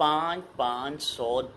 500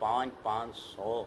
500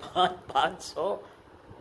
500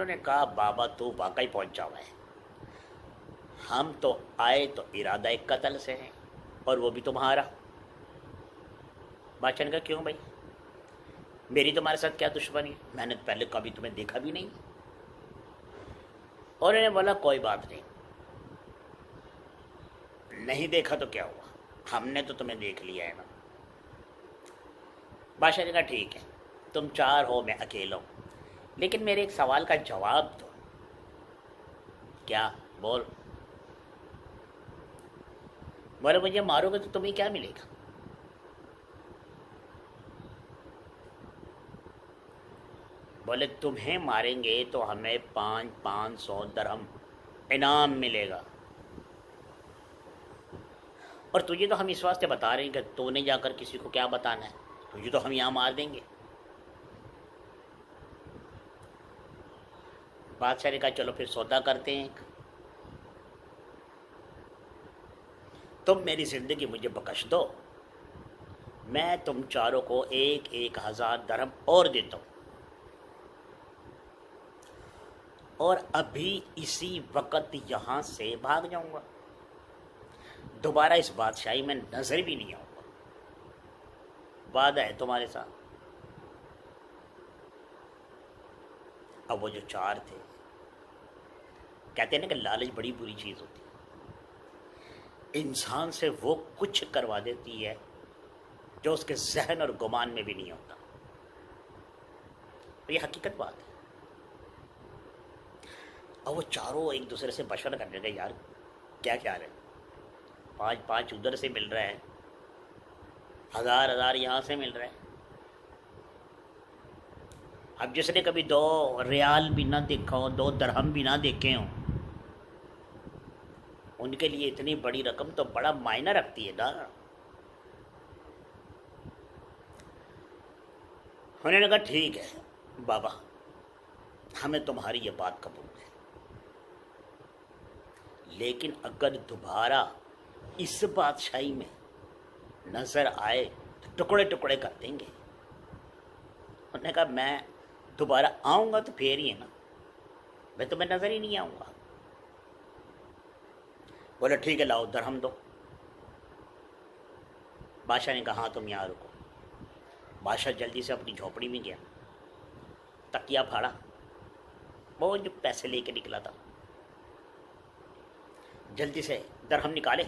انہوں نے کہا بابا تو واقعی پہنچا ہوا ہے، ہم تو آئے تو ارادہ قتل سے ہیں اور وہ بھی تمہارا۔ بادشاہ نے کہا کیوں بھائی، میری تمہارے ساتھ کیا دشمنی، میں نے پہلے کبھی تمہیں دیکھا بھی نہیں۔ اور انہوں نے بولا کوئی بات نہیں، نہیں دیکھا تو کیا ہوا، ہم نے تو تمہیں دیکھ لیا ہے نا۔ بادشاہ نے کہا ٹھیک ہے، تم چار ہو میں اکیلا ہوں، لیکن میرے ایک سوال کا جواب دو۔ کیا؟ بول۔ بولے مجھے مارو گے تو تمہیں کیا ملے گا؟ بولے تمہیں ماریں گے تو ہمیں 500 درہم انعام ملے گا، اور تجھے تو ہم اس واسطے بتا رہے ہیں کہ تو نے جا کر کسی کو کیا بتانا ہے، تجھے تو ہم یہاں مار دیں گے۔ بادشاہ نے کہا چلو پھر سودا کرتے ہیں، تم میری زندگی مجھے بخش دو، میں تم چاروں کو 1000 درہم اور دیتا ہوں، اور ابھی اسی وقت یہاں سے بھاگ جاؤں گا، دوبارہ اس بادشاہی میں نظر بھی نہیں آؤں گا، وعدہ ہے تمہارے ساتھ۔ اب وہ جو چار تھے، کہتے ہیں نا کہ لالچ بڑی بری چیز ہوتی ہے، انسان سے وہ کچھ کروا دیتی ہے جو اس کے ذہن اور گمان میں بھی نہیں ہوتا، تو یہ حقیقت بات ہے۔ اور وہ چاروں ایک دوسرے سے مشورہ کرنے لگے، یار کیا خیال ہے، 5 ادھر سے مل رہا ہے، 1000 یہاں سے مل رہا ہے۔ اب جس نے کبھی 2 ریال بھی نہ دیکھا ہو، 2 درہم بھی نہ دیکھے ہوں، ان کے لیے اتنی بڑی رقم تو بڑا معنی رکھتی ہے نا۔ انہوں نے کہا ٹھیک ہے بابا، ہمیں تمہاری یہ بات قبول ہے، لیکن اگر دوبارہ اس بادشاہی میں نظر آئے تو ٹکڑے ٹکڑے کر دیں گے۔ انہوں نے کہا میں دوبارہ آؤں گا تو پھر ہی ہے نا، میں تمہیں نظر ہی نہیں آؤں گا۔ بولے ٹھیک ہے لاؤ درہم دو۔ بادشاہ نے کہا ہاں تم یہاں رکو۔ بادشاہ جلدی سے اپنی جھونپڑی میں گیا، تکیا پھاڑا، وہ جو پیسے لے کے نکلا تھا، جلدی سے درہم نکالے،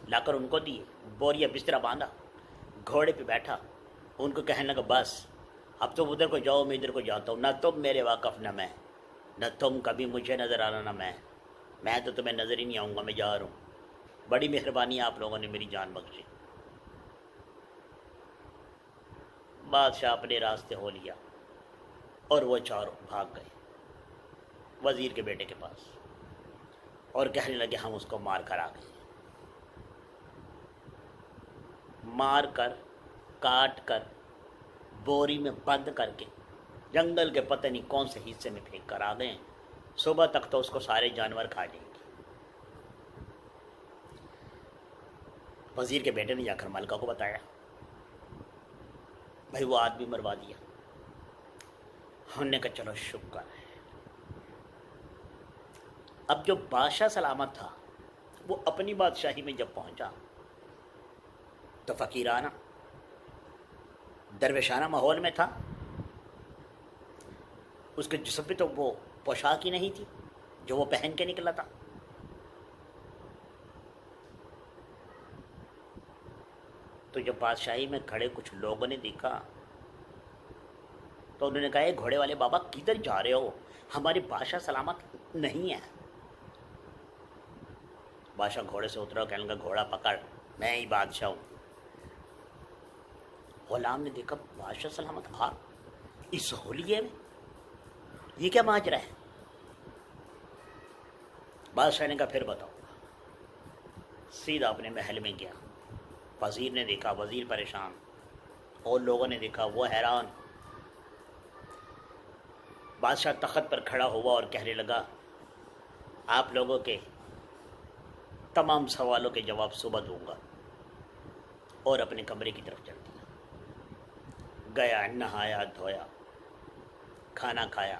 لا کر ان کو دیے، بوریا بسترا باندھا، گھوڑے پہ بیٹھا، ان کو کہنے لگا بس اب تم ادھر کو جاؤ، میں ادھر کو جاتا ہوں، نہ تم میرے واقف نہ میں، نہ تم کبھی مجھے نظر آنا نہ میں تو تمہیں نظر ہی نہیں آؤں گا، میں جا رہا ہوں، بڑی مہربانی آپ لوگوں نے میری جان بخشی۔ بادشاہ اپنے راستے ہو لیا اور وہ چاروں بھاگ گئے وزیر کے بیٹے کے پاس، اور کہنے لگے ہم اس کو مار کر آ گئے، مار کر کاٹ کر بوری میں بند کر کے جنگل کے پتہ نہیں کون سے حصے میں پھینک کر آ گئے، صبح تک تو اس کو سارے جانور کھا جائیں گے۔ وزیر کے بیٹے نے جا کر ملکہ کو بتایا، بھائی وہ آدمی مروا دیا۔ ہم نے کہا چلو شکر ہے۔ اب جو بادشاہ سلامت تھا وہ اپنی بادشاہی میں جب پہنچا تو فقیرانہ درویشانہ ماحول میں تھا، اس کے جسم پہ تو وہ پوشاک ہی نہیں تھی جو وہ پہن کے نکلا تھا۔ تو جب بادشاہی میں کھڑے کچھ لوگوں نے دیکھا تو انہوں نے کہا گھوڑے والے بابا کدھر جا رہے ہو، ہماری بادشاہ سلامت نہیں ہے۔ بادشاہ گھوڑے سے اترا، کہنے لگا گھوڑا پکڑ، میں ہی بادشاہ ہوں۔ غلام نے دیکھا بادشاہ سلامت اس ہولیے میں یہ کیا ماجرا ہے؟ بادشاہ نے کہا پھر بتاؤ۔ سیدھا اپنے محل میں گیا، وزیر نے دیکھا، وزیر پریشان، اور لوگوں نے دیکھا وہ حیران۔ بادشاہ تخت پر کھڑا ہوا اور کہنے لگا آپ لوگوں کے تمام سوالوں کے جواب صبح دوں گا، اور اپنے کمرے کی طرف چل دیا۔ گیا، نہایا دھویا، کھانا کھایا،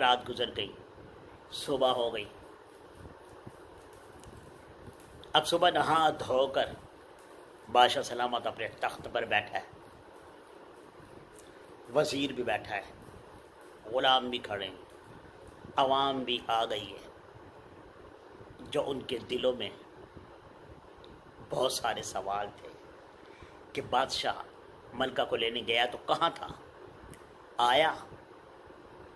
رات گزر گئی، صبح ہو گئی. اب صبح نہا دھو کر بادشاہ سلامت اپنے تخت پر بیٹھا ہے، وزیر بھی بیٹھا ہے، غلام بھی کھڑے ہیں، عوام بھی آ گئی ہے، جو ان کے دلوں میں بہت سارے سوال تھے کہ بادشاہ ملکہ کو لینے گیا تو کہاں تھا، آیا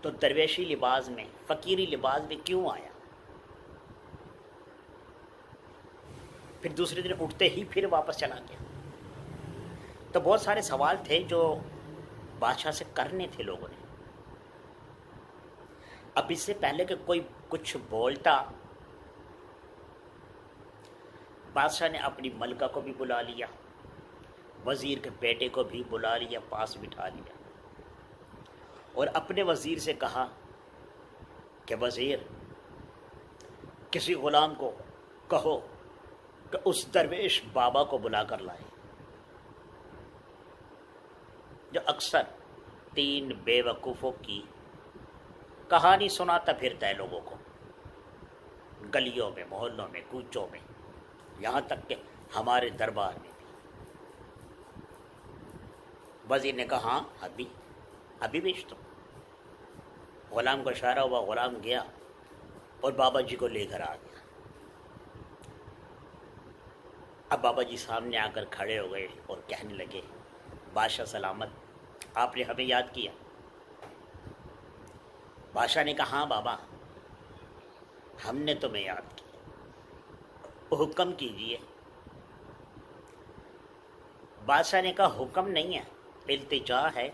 تو درویشی لباس میں، فقیری لباس میں کیوں آیا، پھر دوسرے دن اٹھتے ہی پھر واپس چلا گیا. تو بہت سارے سوال تھے جو بادشاہ سے کرنے تھے لوگوں نے. اب اس سے پہلے کہ کوئی کچھ بولتا، بادشاہ نے اپنی ملکہ کو بھی بلا لیا، وزیر کے بیٹے کو بھی بلا لیا، پاس بٹھا لیا، اور اپنے وزیر سے کہا کہ وزیر کسی غلام کو کہو کہ اس درویش بابا کو بلا کر لائے جو اکثر 3 بے وقوفوں کی کہانی سناتا پھرتا ہے لوگوں کو، گلیوں میں، محلوں میں، کوچوں میں، یہاں تک کہ ہمارے دربار میں بھی. وزیر نے کہا ہاں ابھی بیچ دو. غلام کو اشارہ ہوا، غلام گیا اور بابا جی کو لے کر آ گیا. اب بابا جی سامنے آ کر کھڑے ہو گئے اور کہنے لگے بادشاہ سلامت آپ نے ہمیں یاد کیا. بادشاہ نے کہا ہاں بابا ہم نے تمہیں یاد کیا، حکم کیجئے. بادشاہ نے کہا حکم نہیں ہے، التجا ہے.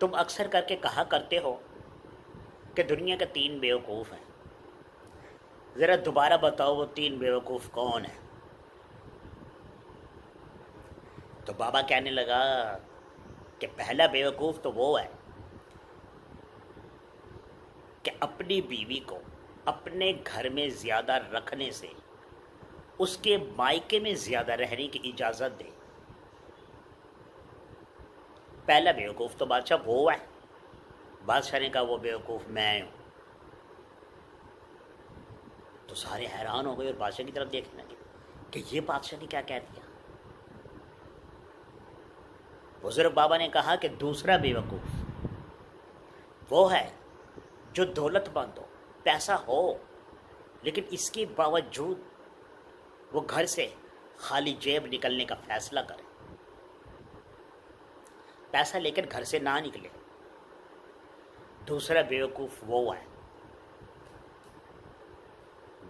تم اکثر کر کے کہا کرتے ہو کہ دنیا کے 3 بیوقوف ہیں، ذرا دوبارہ بتاؤ وہ 3 بیوقوف کون ہیں. تو بابا کہنے لگا کہ پہلا بیوقوف تو وہ ہے کہ اپنی بیوی کو اپنے گھر میں زیادہ رکھنے سے اس کے مائکے میں زیادہ رہنے کی اجازت دے. پہلا بیوقوف تو بادشاہ وہ ہے. بادشاہ نے کہا وہ بیوقوف میں ہوں. تو سارے حیران ہو گئے اور بادشاہ کی طرف دیکھنے لگے کہ یہ بادشاہ نے کیا کہہ دیا. بزرگ بابا نے کہا کہ دوسرا بیوقوف وہ ہے جو دولت مند ہو، پیسہ ہو، لیکن اس کے باوجود وہ گھر سے خالی جیب نکلنے کا فیصلہ کرے، پیسہ لے کر گھر سے نہ نکلے. دوسرا بیوقوف وہ ہے.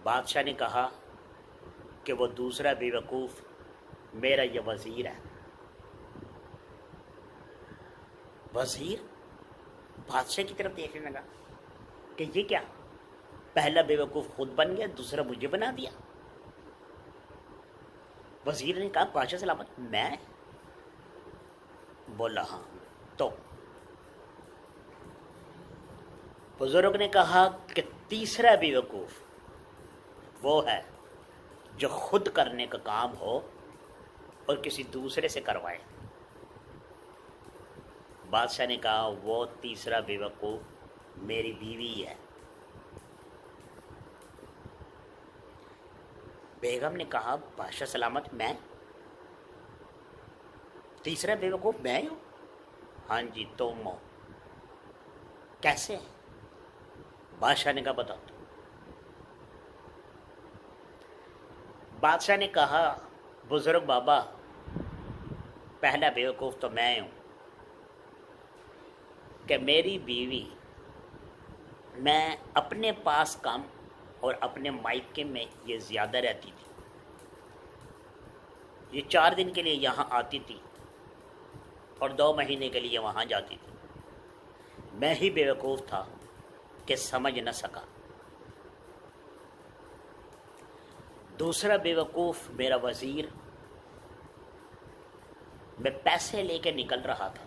بادشاہ نے کہا کہ وہ دوسرا بیوقوف میرا یہ وزیر ہے. وزیر بادشاہ کی طرف دیکھنے لگا کہ یہ کیا، پہلا بیوقوف خود بن گیا، دوسرا مجھے بنا دیا. وزیر نے کہا بادشاہ سلامت میں؟ بولا ہاں. تو بزرگ نے کہا کہ تیسرا بیوقوف وہ ہے جو خود کرنے کا کام ہو اور کسی دوسرے سے کروائے. بادشاہ نے کہا وہ تیسرا بیوقوف میری بیوی ہے. بیگم نے کہا بادشاہ سلامت میں؟ تیسرا بیوقوف میں ہوں؟ ہاں جی تم ہو. کیسے؟ بادشاہ نے کہا بتاؤ. بادشاہ نے کہا بزرگ بابا پہلا بیوقوف تو میں ہوں کہ میری بیوی میں اپنے پاس کم اور اپنے مائکے میں یہ زیادہ رہتی تھی. یہ 4 دن کے لیے یہاں آتی تھی اور 2 مہینے کے لیے وہاں جاتی تھی. میں ہی بیوقوف تھا کہ سمجھ نہ سکا. دوسرا بیوقوف میرا وزیر، میں پیسے لے کے نکل رہا تھا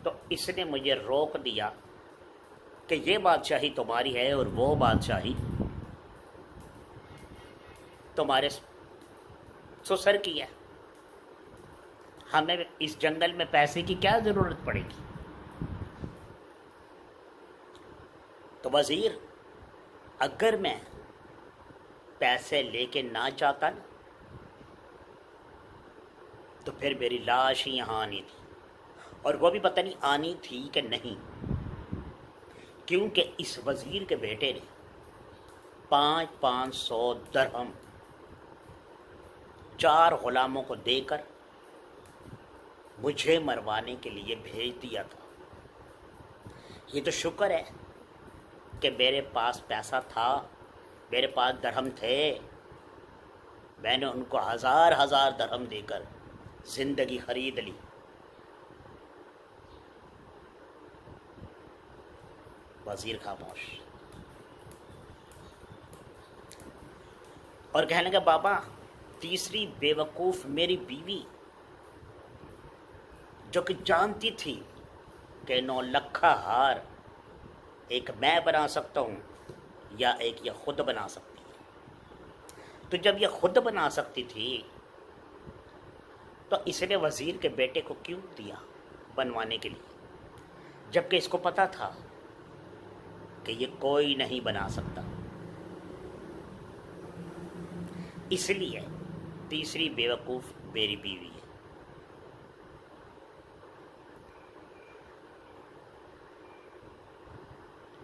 تو اس نے مجھے روک دیا کہ یہ بادشاہی تمہاری ہے اور وہ بادشاہی تمہارے سسر کی ہے. ہمیں اس جنگل میں پیسے کی کیا ضرورت پڑے گی. تو وزیر اگر میں پیسے لے کے نہ جاتا نا تو پھر میری لاش ہی یہاں آنی تھی، اور وہ بھی پتہ نہیں آنی تھی کہ نہیں، کیونکہ اس وزیر کے بیٹے نے 500 درہم 4 غلاموں کو دے کر مجھے مروانے کے لیے بھیج دیا تھا۔ یہ تو شکر ہے کہ میرے پاس پیسہ تھا، میرے پاس درہم تھے، میں نے ان کو 1000 درہم دے کر زندگی خرید لی۔ وزیر خاموش اور کہنے لگا بابا تیسری بیوقوف میری بیوی، جو کہ جانتی تھی کہ 9 لکھا ہار ایک میں بنا سکتا ہوں یا ایک یہ خود بنا سکتی ہے، تو جب یہ خود بنا سکتی تھی تو اس نے وزیر کے بیٹے کو کیوں دیا بنوانے کے لیے، جبکہ اس کو پتا تھا کہ یہ کوئی نہیں بنا سکتا۔ اس لیے تیسری بیوقوف میری بیوی ہے۔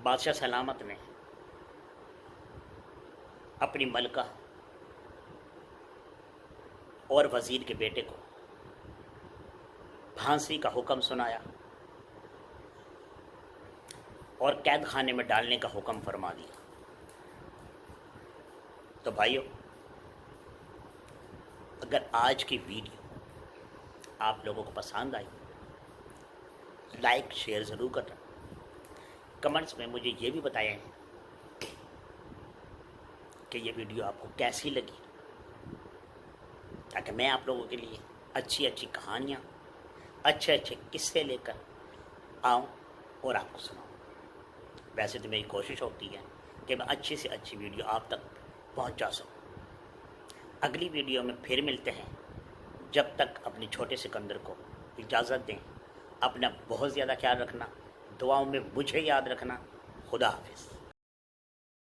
بادشاہ سلامت نے اپنی ملکہ اور وزیر کے بیٹے کو پھانسی کا حکم سنایا اور قید خانے میں ڈالنے کا حکم فرما دیا۔ تو بھائیو، اگر آج کی ویڈیو آپ لوگوں کو پسند آئی، لائک شیئر ضرور کرنا، کمنٹس میں مجھے یہ بھی بتائیں کہ یہ ویڈیو آپ کو کیسی لگی، تاکہ میں آپ لوگوں کے لیے اچھی کہانیاں، اچھے قصے لے کر آؤں اور آپ کو سناؤں۔ ویسے تو میری کوشش ہوتی ہے کہ میں اچھی سے اچھی ویڈیو آپ تک پہنچا سکوں۔ اگلی ویڈیو میں پھر ملتے ہیں، جب تک اپنے چھوٹے سکندر کو اجازت دیں۔ اپنا بہت زیادہ خیال رکھنا، دعاؤں میں مجھے یاد رکھنا۔ خدا حافظ۔